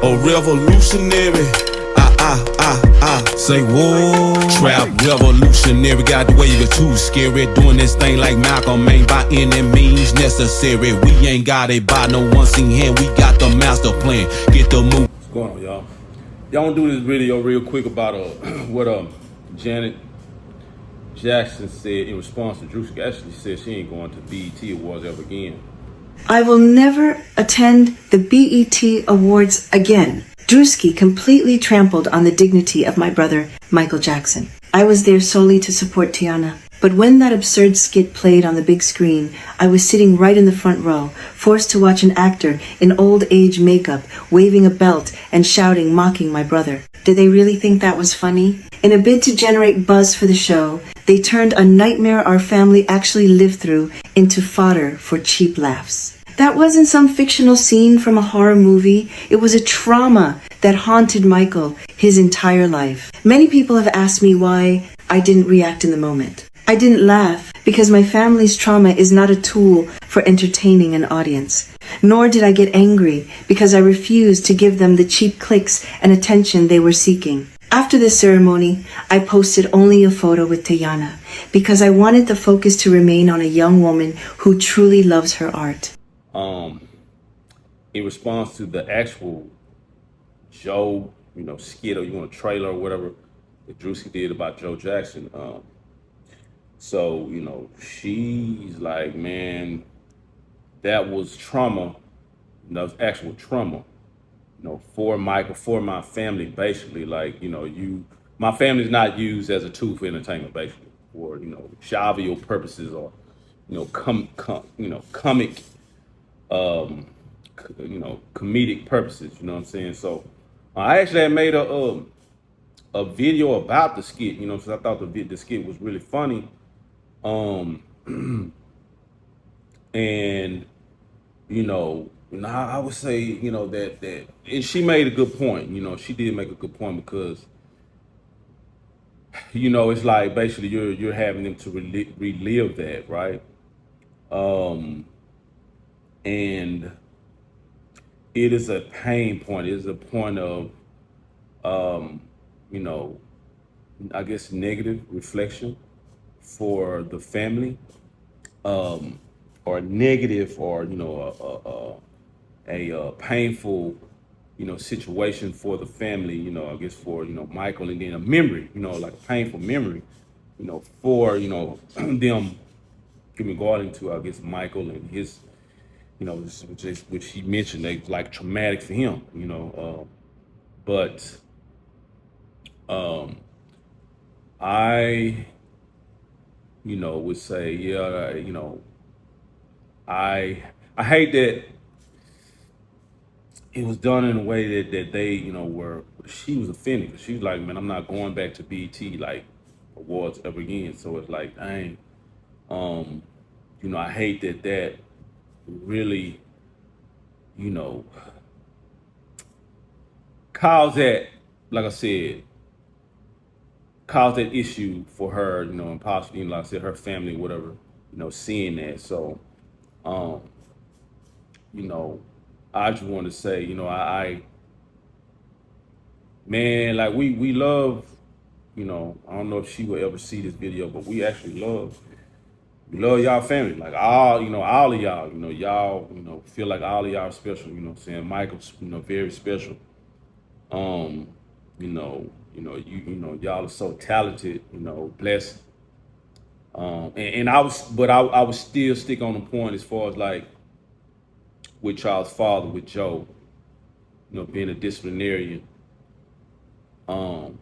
A revolutionary. Say whoa. Trap revolutionary. Got the wave it too scary. Doing this thing like Malcolm ain't by any means necessary. We ain't got it by no one seen hand. We got the master plan. Get the move. What's going on, y'all? Y'all wanna do this video real quick about what Janet Jackson said in response to Druski. Actually said she ain't going to BET Awards ever again. I will never attend the BET Awards again. Druski completely trampled on the dignity of my brother, Michael Jackson. I was there solely to support Tiana. But when that absurd skit played on the big screen, I was sitting right in the front row, forced to watch an actor in old age makeup, waving a belt and shouting, mocking my brother. Did they really think that was funny? In a bid to generate buzz for the show, they turned a nightmare our family actually lived through into fodder for cheap laughs. That wasn't some fictional scene from a horror movie. It was a trauma that haunted Michael his entire life. Many people have asked me why I didn't react in the moment. I didn't laugh because my family's trauma is not a tool for entertaining an audience. Nor did I get angry because I refused to give them the cheap clicks and attention they were seeking. After the ceremony, I posted only a photo with Tiana because I wanted the focus to remain on a young woman who truly loves her art. In response to the actual Joe, skit, or you want a trailer or whatever that Druski did about Joe Jackson. So, she's like, man, that was trauma. That was actual trauma, for Michael, for my family, basically. Like, my family's not used as a tool for entertainment, basically, for, jovial purposes or, comic comedic purposes, you know what I'm saying? So I actually had made a video about the skit, because I thought the skit was really funny. And I would say, that and she made a good point, she did make a good point because it's like basically you're having them to relive that, right? And it is a pain point. It is a point of, I guess, negative reflection for the family, or negative, or a painful, situation for the family. I guess for Michael, and then a memory, like a painful memory, for them regarding to, I guess, Michael and his. Which he mentioned, they like traumatic for him, but I, would say, yeah, I hate that it was done in a way that they, she was offended. She was like, man, I'm not going back to BET like awards ever again. So it's like, dang, I hate that really, cause that, like I said, cause that issue for her, and possibly, like I said, her family, whatever, seeing that. So, I just want to say, man, like we love, I don't know if she will ever see this video, but we actually love y'all family, like all of y'all, y'all, feel like all of y'all are special, saying Michael's, very special. Y'all are so talented, blessed. And I would still stick on the point as far as like with Charles' father, with Joe, being a disciplinarian. That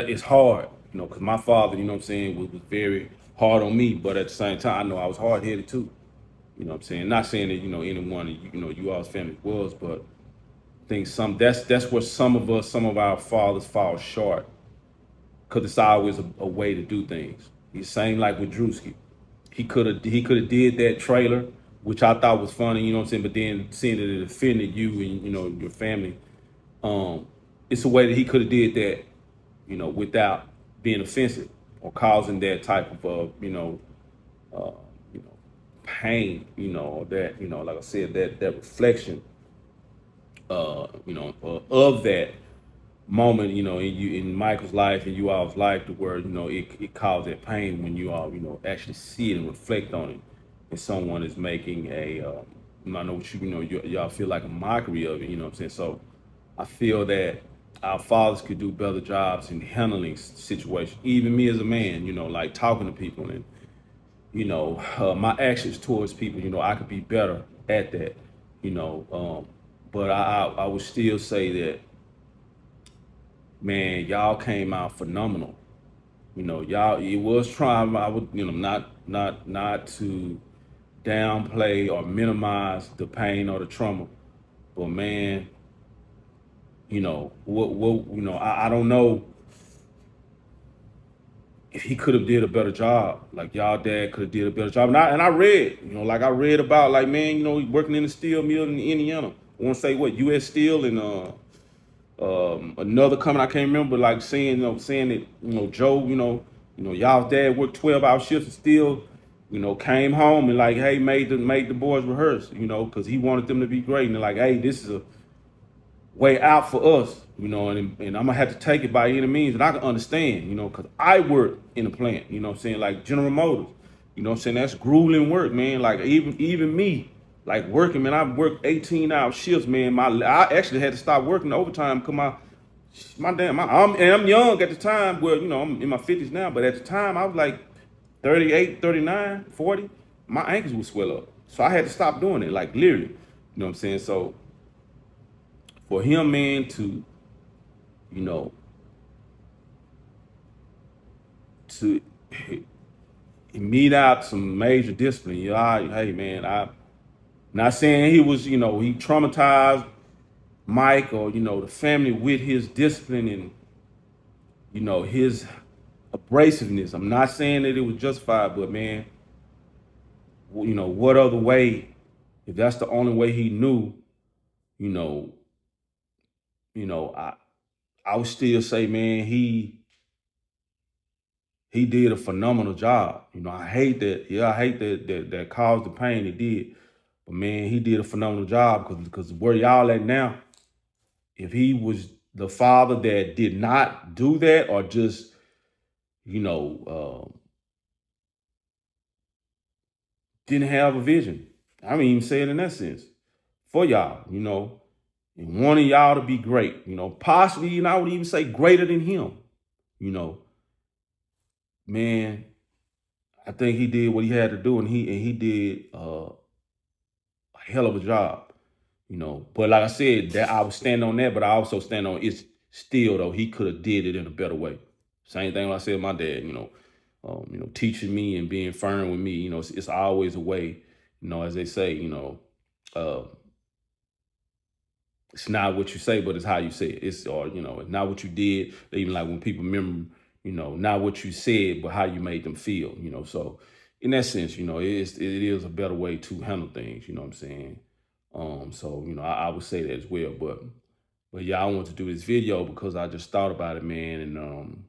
is hard, because my father, was very hard on me, but at the same time, I know I was hard headed too. Not saying that, anyone, you all's family was, but I think that's where some of our fathers fall short, because it's always a way to do things. He's same like with Druski. He could have did that trailer, which I thought was funny, but then seeing that it offended you and, your family, it's a way that he could have did that, without being offensive or causing that type of, pain, that, like I said, that reflection of that moment, in Michael's life and you all's life, to where it caused that pain when you all actually see it and reflect on it, and someone is making I know what y'all feel like a mockery of it. You know what I'm saying? So I feel that our fathers could do better jobs in handling situations. Even me as a man, like talking to people and my actions towards people. I could be better at that. You know, but I would still say that, man, y'all came out phenomenal. Y'all, it was trying. I would, not to downplay or minimize the pain or the trauma, but man, I don't know if he could have did a better job. Like y'all dad could have did a better job. And I read, like I read about, like, man, working in the steel mill in Indiana. I want to say what, U.S. Steel, and another company I can't remember, like saying that Joe, y'all dad worked 12-hour shifts and still, came home and, like, hey, made the boys rehearse, because he wanted them to be great, and they're like, hey, this is a way out for us, and I'm gonna have to take it by any means. And I can understand, because I work in a plant, what I'm saying, like General Motors, what I'm saying, that's grueling work, man. Like even me, like working, man, I've worked 18-hour shifts, man. I actually had to stop working overtime because I'm young at the time. Well, I'm in my 50s now, but at the time I was like 38, 39, 40. My ankles would swell up, so I had to stop doing it, like literally, what I'm saying. So for him, man, to you know to mete out some major discipline. Hey, man, I'm not saying he was, he traumatized Mike or the family with his discipline and his abrasiveness. I'm not saying that it was justified, but man, what other way? If that's the only way he knew, you know, I would still say, man, he did a phenomenal job. I hate that. Yeah, I hate that caused the pain he did. But man, he did a phenomenal job, because where y'all at now, if he was the father that did not do that, or just, didn't have a vision. I mean, even say it in that sense for y'all, and wanting y'all to be great, possibly, I would even say greater than him, you know, man, I think he did what he had to do, and he did a hell of a job, But like I said, that I would stand on that, but I also stand on it's still, though, he could have did it in a better way. Same thing when I said my dad, teaching me and being firm with me, it's always a way, as they say, uh, it's not what you say, but it's how you say it. It's not what you did. Even like when people remember, not what you said, but how you made them feel, So in that sense, it is a better way to handle things, you know what I'm saying? So, I would say that as well. But yeah, I want to do this video because I just thought about it, man, and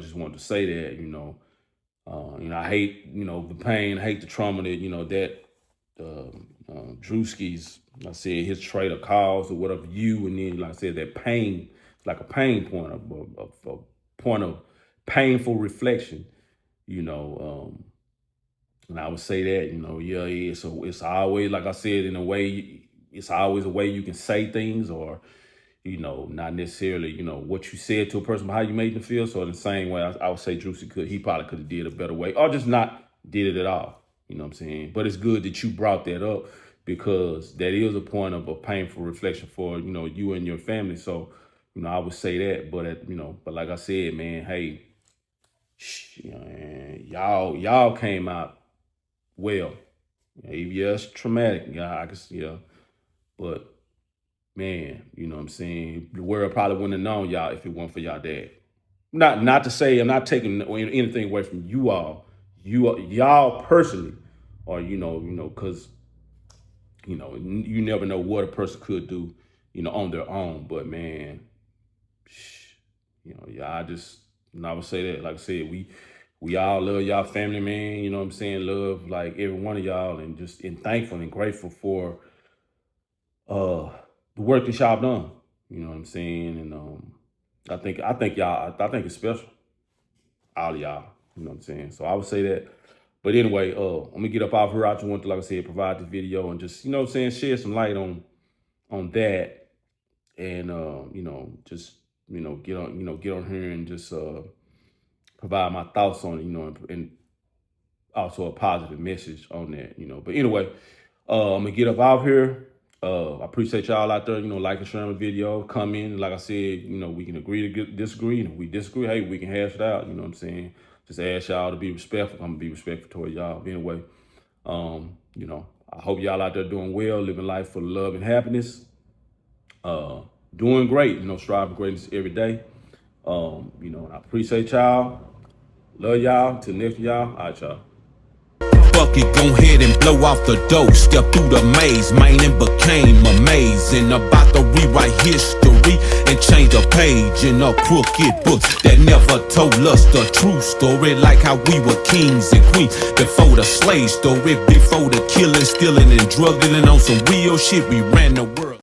just wanted to say that, I hate, the pain, I hate the trauma that, that Druski's, I said, his traitor caused or whatever you, and then, like I said, that pain, it's like a pain point, a point of painful reflection, and I would say that, yeah. So it's always, like I said, in a way, it's always a way you can say things, or, not necessarily, what you said to a person, but how you made them feel. So in the same way, I would say he probably could have did a better way, or just not did it at all. You know what I'm saying? But it's good that you brought that up, because that is a point of a painful reflection for, you and your family. So, I would say that, but like I said, man, hey, y'all came out well. Yes, traumatic. Yeah, I guess, yeah. But man, you know what I'm saying? The world probably wouldn't have known y'all if it weren't for y'all dad. Not to say I'm not taking anything away from you all. Y'all personally, or because you never know what a person could do, on their own. But man, yeah, I would say that, like I said, we all love y'all family, man. You know what I'm saying? Love, like, every one of y'all, and thankful and grateful for the work that y'all done. You know what I'm saying? And I think it's special. All of y'all. You know what I'm saying? So I would say that. But anyway, I'm gonna get up off here. I just want to, like I said, provide the video and just, you know what I'm saying, shed some light on that. And just, get on here and just provide my thoughts on it, and also a positive message on that, But anyway, I'm gonna get up out here. I appreciate y'all out there, like and share my video, comment. Like I said, we can agree to disagree. And if we disagree, hey, we can hash it out. You know what I'm saying? Just ask y'all to be respectful. I'm gonna be respectful toward y'all. But anyway, I hope y'all out there doing well, living life full of love and happiness. Doing great, striving for greatness every day. And I appreciate y'all. Love y'all. Till next y'all. All right, y'all. Bucket, go ahead and blow off the dough. Step through the maze, man, and became amazing. About to rewrite history and change a page in a crooked book that never told us the true story. Like how we were kings and queens before the slave story, before the killing, stealing, and drug dealing. On some real shit, we ran the world.